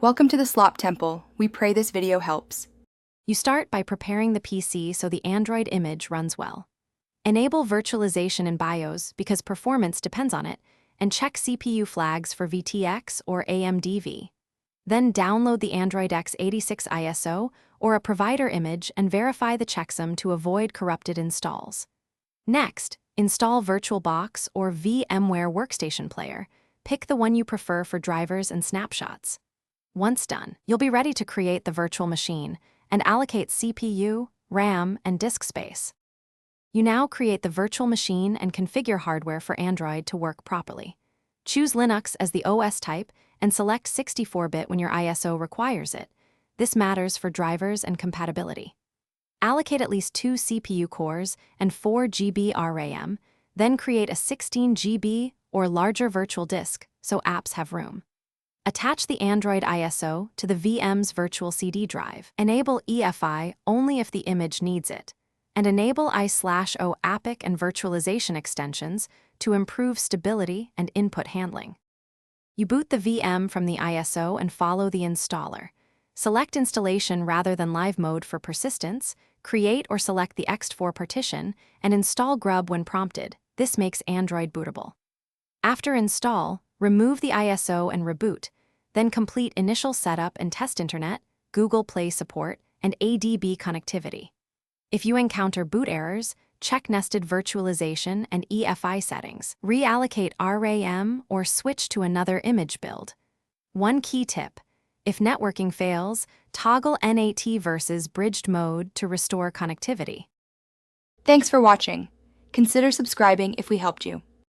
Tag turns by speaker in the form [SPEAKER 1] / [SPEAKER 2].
[SPEAKER 1] Welcome to the Slop Temple. We pray this video helps.
[SPEAKER 2] You start by preparing the PC so the Android image runs well. Enable virtualization in BIOS because performance depends on it, and check CPU flags for VTX or AMDV. Then download the Android x86 ISO or a provider image and verify the checksum to avoid corrupted installs. Next, install VirtualBox or VMware Workstation Player. Pick the one you prefer for drivers and snapshots. Once done, you'll be ready to create the virtual machine and allocate CPU, RAM, and disk space. You now create the virtual machine and configure hardware for Android to work properly. Choose Linux as the OS type and select 64-bit when your ISO requires it. This matters for drivers and compatibility. Allocate at least 2 CPU cores and 4 GB RAM, then create a 16 GB or larger virtual disk so apps have room. Attach the Android ISO to the VM's virtual CD drive. Enable EFI only if the image needs it, and enable I/O APIC and virtualization extensions to improve stability and input handling. You boot the VM from the ISO and follow the installer. Select installation rather than live mode for persistence, create or select the ext4 partition, and install grub when prompted. This makes Android bootable. After install, remove the ISO and reboot, then complete initial setup and test Internet, Google Play support, and ADB connectivity. If you encounter boot errors, check nested virtualization and EFI settings. Reallocate RAM or switch to another image build. One key tip: if networking fails, toggle NAT versus bridged mode to restore connectivity.
[SPEAKER 1] Thanks for watching. Consider subscribing if we helped you.